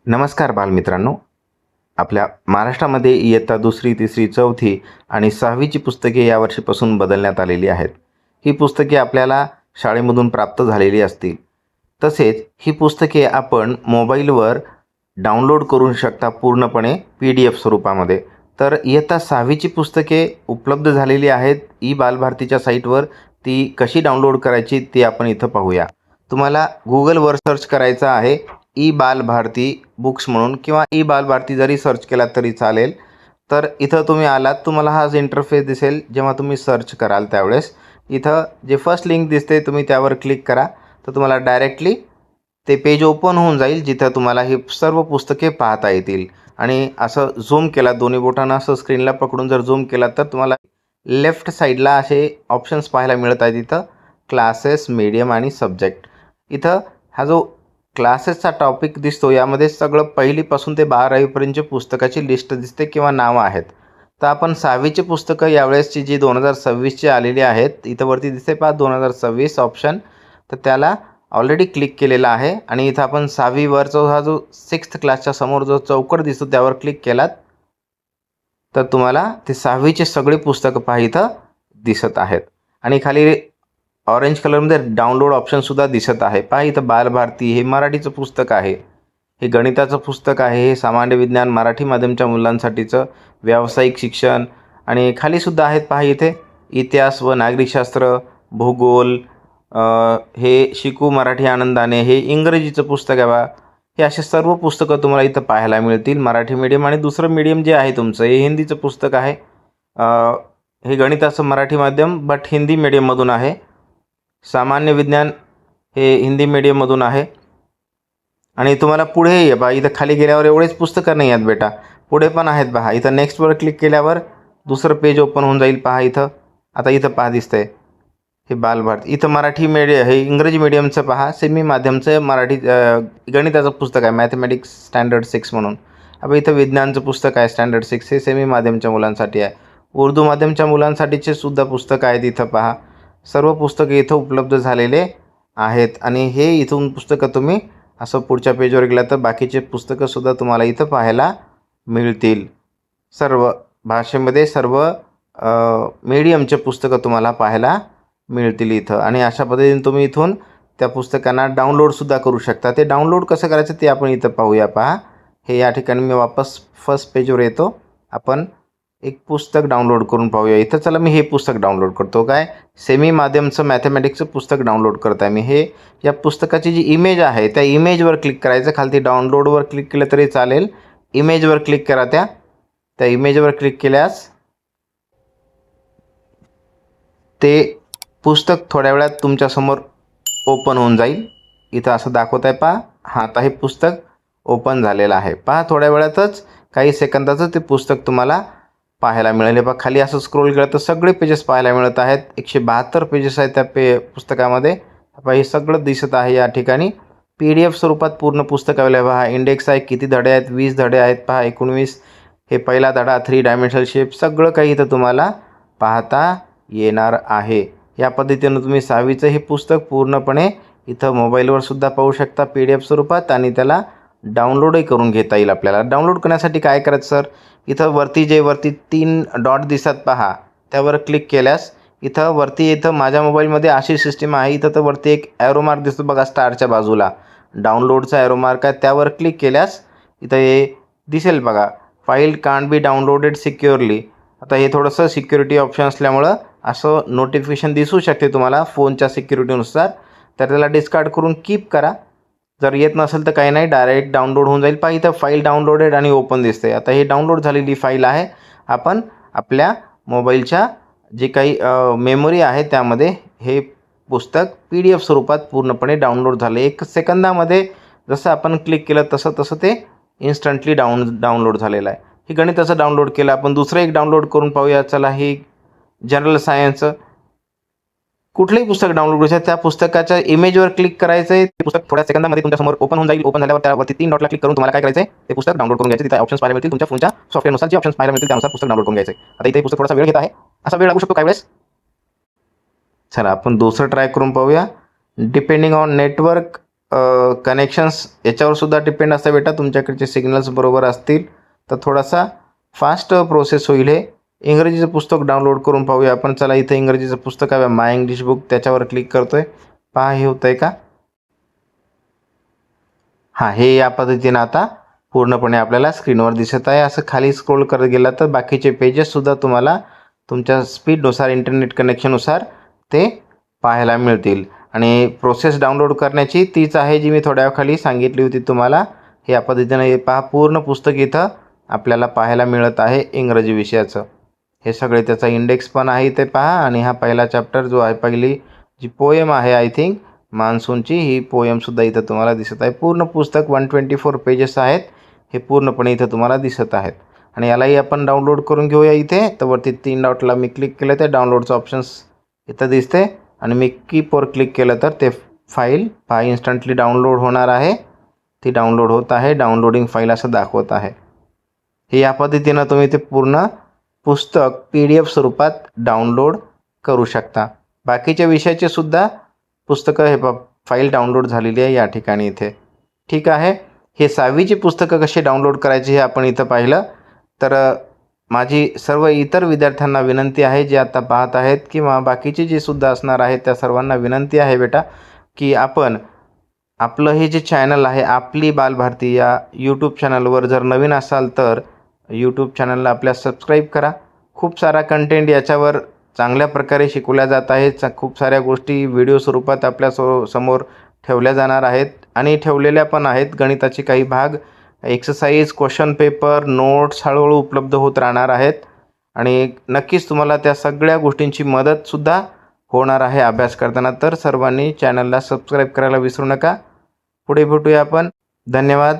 नमस्कार बालमित्रांनो. आपल्या महाराष्ट्रामध्ये इयत्ता दुसरी, तिसरी, चौथी आणि सहावीची पुस्तके यावर्षीपासून बदलण्यात आलेली आहेत. ही पुस्तके आपल्याला शाळेमधून प्राप्त झालेली असतील. तसेच ही पुस्तके आपण मोबाईलवर डाउनलोड करू शकता पूर्णपणे PDF स्वरूपामध्ये. तर इयत्ता सहावीची पुस्तके उपलब्ध झालेली आहेत बालभारतीच्या साईटवर. ती कशी डाउनलोड करायची ते आपण इथं पाहूया. तुम्हाला गुगलवर सर्च करायचं आहे बालभारती बुक्स म्हणून, किंवा बालभारती जरी सर्च केला तरी चालेल. तर इथं तुम्ही आलात, तुम्हाला हाच इंटरफेस दिसेल जेव्हा तुम्ही सर्च कराल त्यावेळेस. इथं जे फर्स्ट लिंक दिसते तुम्ही त्यावर क्लिक करा, तर तुम्हाला डायरेक्टली ते पेज ओपन होऊन जाईल जिथं तुम्हाला ही सर्व पुस्तके पाहता येतील. आणि असं झूम केला, दोन्ही बोटांना असं स्क्रीनला पकडून जर झूम केला तर तुम्हाला लेफ्ट साईडला असे ऑप्शन्स पाहायला मिळत आहेत. इथं क्लासेस, मीडियम आणि सब्जेक्ट. इथं हा जो क्लासेसचा टॉपिक दिसतो यामध्ये सगळं पहिलीपासून ते 12वीपर्यंतची पुस्तकाची लिस्ट दिसते किंवा नावं आहेत. तर आपण सहावीची पुस्तकं यावेळेसची जी 2026ची आलेली आहेत, इथं वरती दिसते पहा 2026 ऑप्शन. तर त्याला ऑलरेडी क्लिक केलेला आहे आणि इथं आपण सहावीवरचा हा जो 6th क्लासच्या समोर जो चौकट दिसतो त्यावर क्लिक केलात तर तुम्हाला ते सहावीचे सगळे पुस्तकं पहा इथं दिसत आहेत. आणि खाली ऑरेंज कलरमध्ये डाउनलोड ऑप्शनसुद्धा दिसत आहे. पहा इथं बालभारती हे मराठीचं पुस्तक आहे, हे गणिताचं पुस्तक आहे, हे सामान्य विज्ञान मराठी माध्यमच्या मुलांसाठीचं, व्यावसायिक शिक्षण, आणि खालीसुद्धा आहेत पहा इथे इतिहास व नागरिकशास्त्र, भूगोल, हे शिकू मराठी आनंदाने, हे इंग्रजीचं पुस्तक आहे बा. हे असे सर्व पुस्तकं तुम्हाला इथं पाहायला मिळतील. मराठी मीडियम आणि दुसरं मीडियम जे आहे तुमचं हे हिंदीचं पुस्तक आहे. हे गणिताचं मराठी माध्यम बट हिंदी मीडियममधून आहे. सामान्य विज्ञान हे हिंदी मीडियममधून आहे. आणि तुम्हाला पुढे ये बा, इथं खाली गेल्यावर एवढेच पुस्तकं नाही आहेत बेटा, पुढे पण आहेत पहा. इथं नेक्स्टवर क्लिक केल्यावर दुसरं पेज ओपन होऊन जाईल पहा. इथं आता इथं पहा दिसतंय हे बालभारती. इथं मराठी हे इंग्रजी मीडियमचं पहा, सेमी माध्यमचं मराठी गणिताचं पुस्तक आहे, मॅथमॅटिक्स स्टँडर्ड 6 म्हणून. आता इथं विज्ञानचं पुस्तक आहे स्टँडर्ड 6, हे सेमी माध्यमच्या मुलांसाठी आहे. उर्दू माध्यमच्या मुलांसाठीचे सुद्धा पुस्तकं आहेत इथं पहा. सर्व पुस्तके इथं उपलब्ध झालेले आहेत. आणि हे इथून पुस्तकं तुम्ही असं पुढच्या पेजवर गेला तर बाकीचे पुस्तकंसुद्धा तुम्हाला इथं पाहायला मिळतील. सर्व भाषेमध्ये सर्व मीडियमचे पुस्तकं तुम्हाला पाहायला मिळतील इथं. आणि अशा पद्धतीने तुम्ही इथून त्या पुस्तकांना डाउनलोडसुद्धा करू शकता. ते डाउनलोड कसं करायचं ते आपण इथं पाहूया पहा. हे या ठिकाणी मी वापस फर्स्ट पेजवर येतो. आपण एक पुस्तक डाउनलोड करून पाहूया. इथं चला मी हे पुस्तक डाउनलोड करतो. काय, सेमी माध्यमचं मॅथमॅटिक्सचं पुस्तक डाउनलोड करत आहे मी. हे या पुस्तकाची जी इमेज आहे त्या इमेजवर क्लिक करायचं. खालती डाउनलोडवर क्लिक केलं तरी चालेल. इमेजवर क्लिक करा. त्या इमेजवर क्लिक केल्यास ते पुस्तक थोड्या वेळात तुमच्यासमोर ओपन होऊन जाईल. इथं असं दाखवत आहे पहा. हां, आता हे पुस्तक ओपन झालेलं आहे पहा. थोड्या वेळातच काही सेकंदाचं ते पुस्तक तुम्हाला पाहायला मिळेल. बघा खाली असं स्क्रोल केलं तर सगळे पेजेस पाहायला मिळत आहेत. 172 पेजेस आहेत त्या पुस्तकामध्ये. हे सगळं दिसत आहे या ठिकाणी. PDF स्वरूपात पूर्ण पुस्तक अवेलेबल आहे. इंडेक्स आहे, किती धडे आहेत, 20 धडे आहेत पहा, 19. हे पहिला धडा, 3 डायमेन्शनल शेप, सगळं काही इथं तुम्हाला पाहता येणार आहे. या पद्धतीनं तुम्ही सहावीचं हे पुस्तक पूर्णपणे इथं मोबाईलवर सुद्धा पाहू शकता PDF स्वरूपात. आणि त्याला डाउनलोडही करून घेता येईल आपल्याला. डाउनलोड करण्यासाठी काय करायचं सर, इथं वरती 3 डॉट दिसतात पहा, त्यावर क्लिक केल्यास इथं माझ्या मोबाईलमध्ये अशी सिस्टीम आहे. इथं तर वरती एक ॲरो मार्क दिसतो बघा स्टारच्या बाजूला, डाउनलोडचा ॲरो मार्क आहे. त्यावर क्लिक केल्यास इथं हे दिसेल बघा, फाईल कांट बी डाउनलोडेड सिक्युअरली. आता हे थोडंसं सिक्युरिटी ऑप्शन असल्यामुळं असं नोटिफिकेशन दिसू शकते तुम्हाला फोनच्या सिक्युरिटीनुसार. तर त्याला डिस्कार्ड करून कीप करा. जर येत नसेल तर काही नाही, डायरेक्ट डाउनलोड होऊन जाईल. पहा इथं फाईल डाउनलोडेड आणि ओपन दिसते. आता ही डाउनलोड झालेली फाईल आहे. आपण आपल्या मोबाईलच्या जे काही मेमरी आहे त्यामध्ये हे पुस्तक PDF स्वरूपात पूर्णपणे डाउनलोड झाले. 1 सेकंदामध्ये जसं आपण क्लिक केलं तसं ते इन्स्टंटली डाउनलोड झालेलं आहे. हे गणिताचं डाउनलोड केलं. आपण दुसरं एक डाउनलोड करून पाहूया. चला, हे जनरल सायन्सचं कुठलंही पुस्तक डाउनलोड करायचं आहे. त्या पुस्तकाच्या इमेजवर क्लिक करायचं आहे. ते पुस्तक थोड्या सेकंदामध्ये तुमच्यासमोर ओपन होऊन जाईल. ओपन झाल्यावर त्यावरती 3 डॉटला क्लिक करून तुम्हाला काय करायचं आहे, ते पुस्तक डाउनलोड करून घ्यायचं. तिथे ऑप्शन्स पाहायला मिळतील. तुमच्या फोनच्या सॉफ्टवेअरनुसार जे ऑप्शन्स पाहायला मिळतील त्यानुसार पुस्तक डाउनलोड करून घ्यायचं आहे. आता इथे पुस्तक थोडासा वेळ घेत आहे, असा वेळ लागू शकतो काही वेळेस. चला आपण दुसरं ट्राय करून पाहूया. डिपेंडिंग ऑन नेटवर्क कनेक्शन्स याच्यावर सुद्धा डिपेंड असतं बेटा. तुमच्याकडचे सिग्नल्स बरोबर असतील तर थोडासा फास्ट प्रोसेस होईल. हे इंग्रजीचं पुस्तक डाउनलोड करून पाहूया आपण. चला, इथं इंग्रजीचं पुस्तक आहे माय इंग्लिश बुक, त्याच्यावर क्लिक करतोय. पहा हे होतंय का? हां, हे या पद्धतीनं आता पूर्णपणे आपल्याला स्क्रीनवर दिसत आहे. असं खाली स्क्रोल करत गेला तर बाकीचे पेजेससुद्धा तुम्हाला तुमच्या स्पीडनुसार, इंटरनेट कनेक्शननुसार ते पाहायला मिळतील. आणि प्रोसेस डाउनलोड करण्याची तीच आहे जी मी थोड्या वेळाखाली सांगितली होती तुम्हाला. हे या पद्धतीनं हे पहा, पूर्ण पुस्तक इथं आपल्याला पाहायला मिळत आहे इंग्रजी विषयाचं. हे सगळे त्याचा इंडेक्स पण आहे ते पहा. आणि हा पहिला चॅप्टर जो आहे, पहिली जी पोएम आहे आय थिंक मान्सूनची, ही पोएमसुद्धा इथं तुम्हाला दिसत आहे. पूर्ण पुस्तक 124 पेजेस आहेत. हे पूर्णपणे इथं तुम्हाला दिसत आहेत. आणि यालाही आपण डाउनलोड करून घेऊया. इथे तर वरती 3 डॉटला मी क्लिक केलं तर डाउनलोडचं ऑप्शन्स इथं दिसते. आणि मी कीपवर क्लिक केलं तर ते फाईल इन्स्टंटली डाउनलोड होणार आहे. ती डाउनलोड होत आहे. डाउनलोडिंग फाईल असं दाखवत आहे. हे या पद्धतीनं तुम्ही ते पूर्ण पुस्तक PDF स्वरूपात डाउनलोड करू शकता. बाकीच्या विषयाचे सुद्धा पुस्तकं हे फाईल डाउनलोड झालेली आहे या ठिकाणी इथे. ठीक आहे. हे 6वीची पुस्तकं कशी डाउनलोड करायची हे आपण इथं पाहिलं. तर माझी सर्व इतर विद्यार्थ्यांना विनंती आहे, जे आता पाहत आहेत किंवा बाकीचे जे सुद्धा असणार आहेत, त्या सर्वांना विनंती आहे बेटा, की आपण आपलं हे जे चॅनल आहे आपली बालभारती या यूट्यूब चॅनलवर जर नवीन असाल तर यूट्यूब चॅनलला आपल्या सबस्क्राईब करा. खूप सारा कंटेंट याच्यावर चांगल्या प्रकारे शिकवल्या जात आहेत. खूप साऱ्या गोष्टी व्हिडिओ स्वरूपात आपल्या समोर ठेवल्या जाणार आहेत आणि ठेवलेल्या पण आहेत. गणिताचे काही भाग, एक्सरसाइज, क्वेश्चन पेपर, नोट्स हळूहळू उपलब्ध होत राहणार आहेत. आणि नक्कीच तुम्हाला त्या सगळ्या गोष्टींची मदतसुद्धा होणार आहे अभ्यास करताना. तर सर्वांनी चॅनलला सबस्क्राईब करायला विसरू नका. पुढे भेटूया आपण. धन्यवाद.